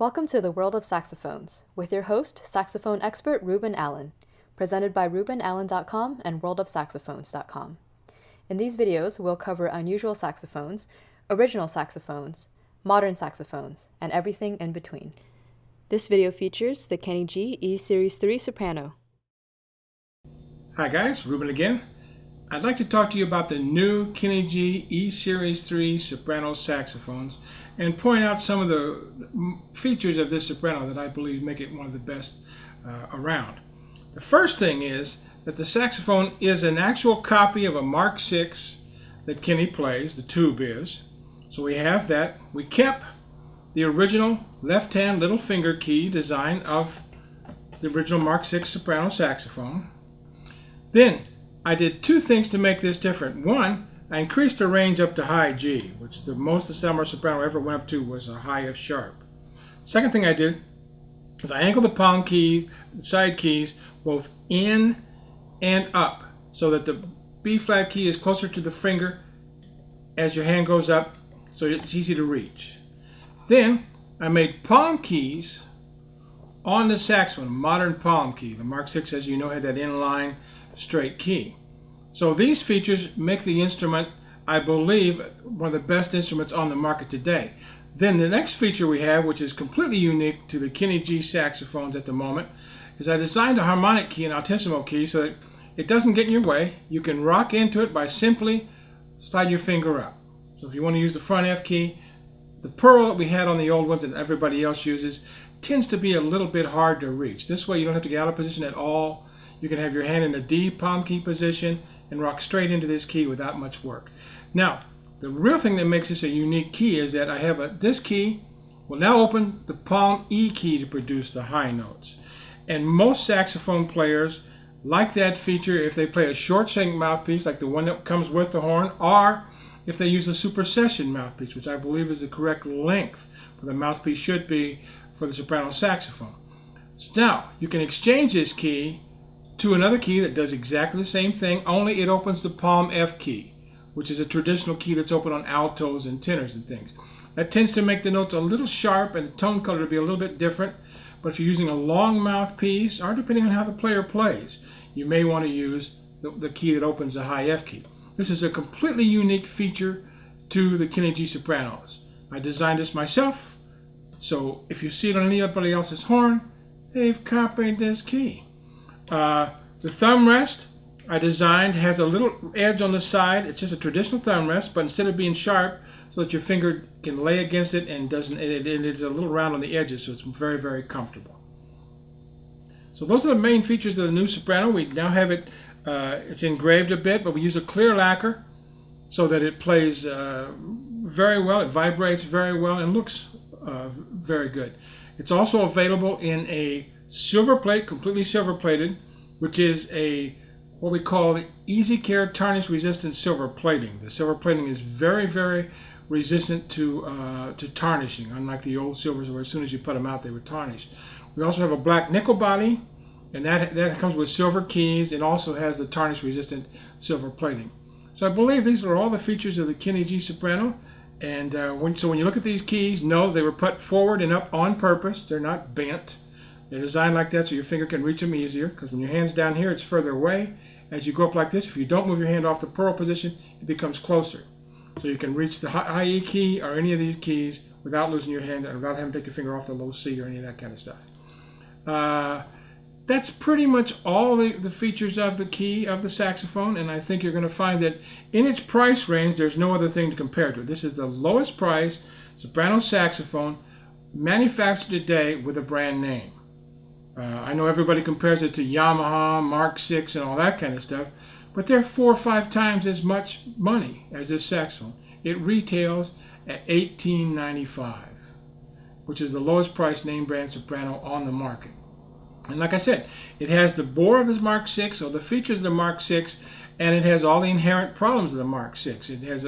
Welcome to the World of Saxophones, with your host, saxophone expert Rheuben Allen, presented by RheubenAllen.com and worldofsaxophones.com. In these videos, we'll cover unusual saxophones, original saxophones, modern saxophones, and everything in between. This video features the Kenny G E Series 3 Soprano. Hi guys, Rheuben again. I'd like to talk to you about the new Kenny G E Series 3 Soprano saxophones and point out some of the features of this soprano that I believe make it one of the best around. The first thing is that the saxophone is an actual copy of a Mark VI that Kenny plays, the tube is. So we have that. We kept the original left-hand little finger key design of the original Mark VI soprano saxophone. Then I did two things to make this different. One, I increased the range up to high G, which the most the summer soprano ever went up to was a high F sharp. Second thing I did is I angled the palm key, the side keys, both in and up, so that the B flat key is closer to the finger as your hand goes up, so it's easy to reach. Then I made palm keys on the saxophone, a modern palm key. The Mark VI, as you know, had that inline straight key. So these features make the instrument, I believe, one of the best instruments on the market today. Then the next feature we have, which is completely unique to the Kenny G saxophones at the moment, is I designed a harmonic key, an altissimo key, so that it doesn't get in your way. You can rock into it by simply slide your finger up. So if you want to use the front F key, the pearl that we had on the old ones that everybody else uses tends to be a little bit hard to reach. This way you don't have to get out of position at all. You can have your hand in a D palm key position and rock straight into this key without much work. Now, the real thing that makes this a unique key is that I have this key will now open the palm E key to produce the high notes. And most saxophone players like that feature if they play a short string mouthpiece like the one that comes with the horn, or if they use a supersession mouthpiece, which I believe is the correct length for the mouthpiece should be for the soprano saxophone. So now, you can exchange this key to another key that does exactly the same thing, only it opens the palm F key, which is a traditional key that's open on altos and tenors and things. That tends to make the notes a little sharp and the tone color to be a little bit different, but if you're using a long mouthpiece, or depending on how the player plays, you may want to use the key that opens the high F key. This is a completely unique feature to the Kenny G Sopranos. I designed this myself, so if you see it on anybody else's horn, they've copied this key. The thumb rest I designed has a little edge on the side. It's just a traditional thumb rest, but instead of being sharp, so that your finger can lay against it and it's a little round on the edges, so it's very, very comfortable. So those are the main features of the new soprano. We now have it, it's engraved a bit, but we use a clear lacquer so that it plays very well, it vibrates very well, and looks very good. It's also available in a silver plate, completely silver plated, which is what we call Easy Care tarnish resistant silver plating. The silver plating is very, very resistant to tarnishing, unlike the old silvers where as soon as you put them out they were tarnished. We also have a black nickel body, and that comes with silver keys. It also has the tarnish resistant silver plating. So I believe these are all the features of the Kenny G Soprano. And when you look at these keys, know they were put forward and up on purpose. They're not bent. They're designed like that so your finger can reach them easier, because when your hand's down here, it's further away. As you go up like this, if you don't move your hand off the pearl position, it becomes closer. So you can reach the high E key or any of these keys without losing your hand, or without having to take your finger off the low C or any of that kind of stuff. That's pretty much all the features of the key of the saxophone, and I think you're going to find that in its price range, there's no other thing to compare to it. This is the lowest price soprano saxophone manufactured today with a brand name. I know everybody compares it to Yamaha, Mark VI, and all that kind of stuff, but they're 4 or 5 times as much money as this saxophone. It retails at $18.95, which is the lowest price name brand soprano on the market. And like I said, it has the bore of the Mark VI, or the features of the Mark VI, and it has all the inherent problems of the Mark VI.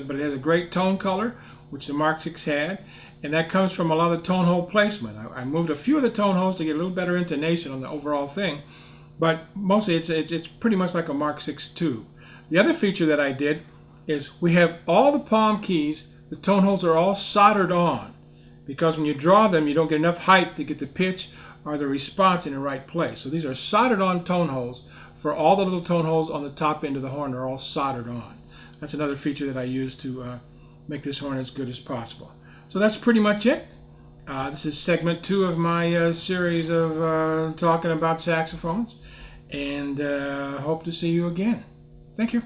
But it has a great tone color, which the Mark VI had, and that comes from a lot of the tone hole placement. I moved a few of the tone holes to get a little better intonation on the overall thing, but mostly it's pretty much like a Mark VI too. The other feature that I did is we have all the palm keys, the tone holes are all soldered on. because when you draw them, you don't get enough height to get the pitch or the response in the right place. So these are soldered on tone holes. For all the little tone holes on the top end of the horn are all soldered on. That's another feature that I use to make this horn as good as possible. So that's pretty much it. This is segment 2 of my series of talking about saxophones, and hope to see you again. Thank you.